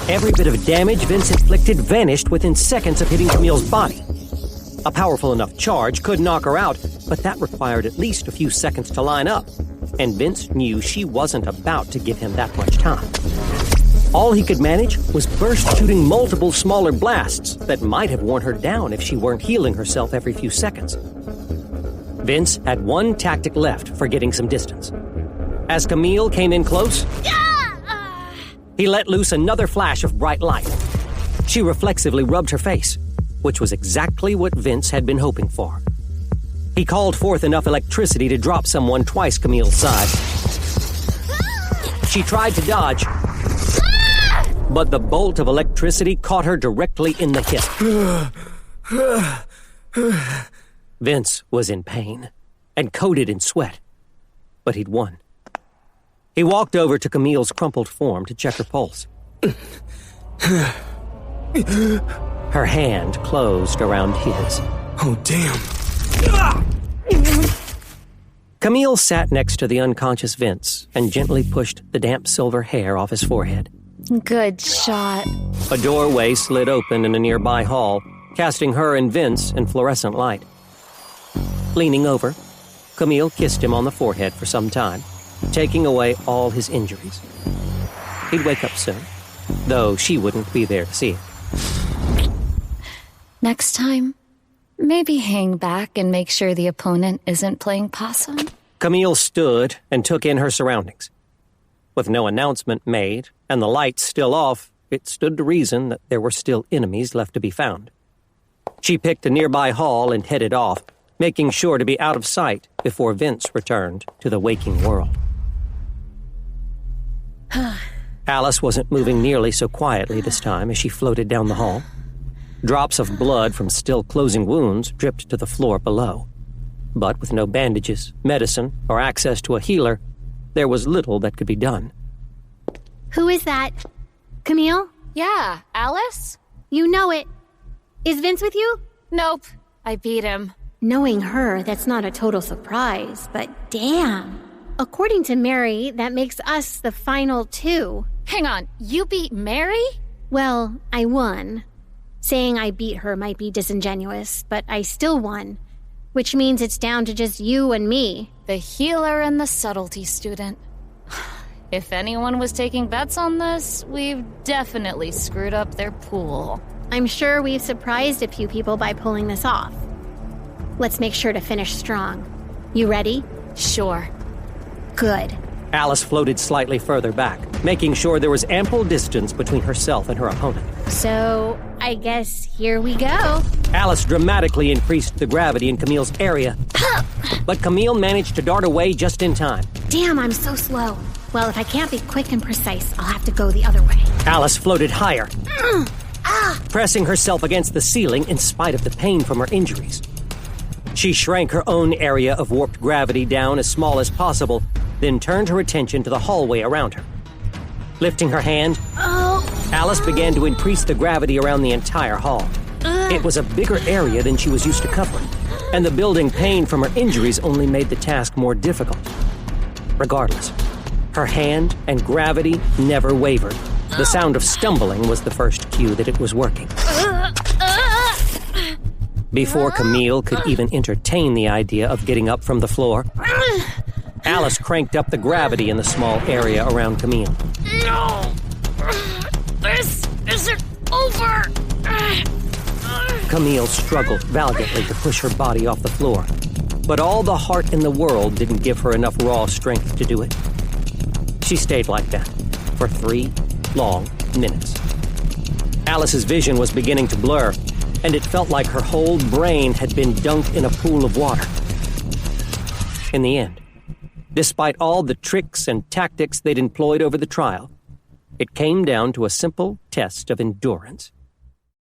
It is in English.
Every bit of damage Vince inflicted vanished within seconds of hitting Camille's body. A powerful enough charge could knock her out, but that required at least a few seconds to line up, and Vince knew she wasn't about to give him that much time. All he could manage was burst shooting multiple smaller blasts that might have worn her down if she weren't healing herself every few seconds. Vince had one tactic left for getting some distance. As Camille came in close, he let loose another flash of bright light. She reflexively rubbed her face, which was exactly what Vince had been hoping for. He called forth enough electricity to drop someone twice Camille's size. She tried to dodge, but the bolt of electricity caught her directly in the hip. Vince was in pain and coated in sweat, but he'd won. He walked over to Camille's crumpled form to check her pulse. Her hand closed around his. Oh, damn. Camille sat next to the unconscious Vince and gently pushed the damp silver hair off his forehead. Good shot. A doorway slid open in a nearby hall, casting her and Vince in fluorescent light. Leaning over, Camille kissed him on the forehead for some time, taking away all his injuries. He'd wake up soon, though she wouldn't be there to see it. Next time, maybe hang back and make sure the opponent isn't playing possum. Camille stood and took in her surroundings. With no announcement made and the lights still off, it stood to reason that there were still enemies left to be found. She picked a nearby hall and headed off, making sure to be out of sight before Vince returned to the waking world. Alice wasn't moving nearly so quietly this time as she floated down the hall. Drops of blood from still closing wounds dripped to the floor below. But with no bandages, medicine, or access to a healer, there was little that could be done. Who is that? Camille? Yeah, Alice? You know it. Is Vince with you? Nope, I beat him. Knowing her, that's not a total surprise, but damn. According to Mary, that makes us the final two. Hang on, you beat Mary? Well, I won. Saying I beat her might be disingenuous, but I still won. Which means it's down to just you and me. The healer and the subtlety student. If anyone was taking bets on this, we've definitely screwed up their pool. I'm sure we've surprised a few people by pulling this off. Let's make sure to finish strong. You ready? Sure. Good. Alice floated slightly further back, making sure there was ample distance between herself and her opponent. So, I guess here we go. Alice dramatically increased the gravity in Camille's area, but Camille managed to dart away just in time. Damn, I'm so slow. Well, if I can't be quick and precise, I'll have to go the other way. Alice floated higher, pressing herself against the ceiling in spite of the pain from her injuries. She shrank her own area of warped gravity down as small as possible, then turned her attention to the hallway around her. Lifting her hand, Alice began to increase the gravity around the entire hall. It was a bigger area than she was used to covering, and the building pain from her injuries only made the task more difficult. Regardless, her hand and gravity never wavered. The sound of stumbling was the first cue that it was working. Before Camille could even entertain the idea of getting up from the floor, Alice cranked up the gravity in the small area around Camille. No! This isn't over! Camille struggled valiantly to push her body off the floor, but all the heart in the world didn't give her enough raw strength to do it. She stayed like that for 3 long minutes. Alice's vision was beginning to blur, and it felt like her whole brain had been dunked in a pool of water. In the end, despite all the tricks and tactics they'd employed over the trial, it came down to a simple test of endurance.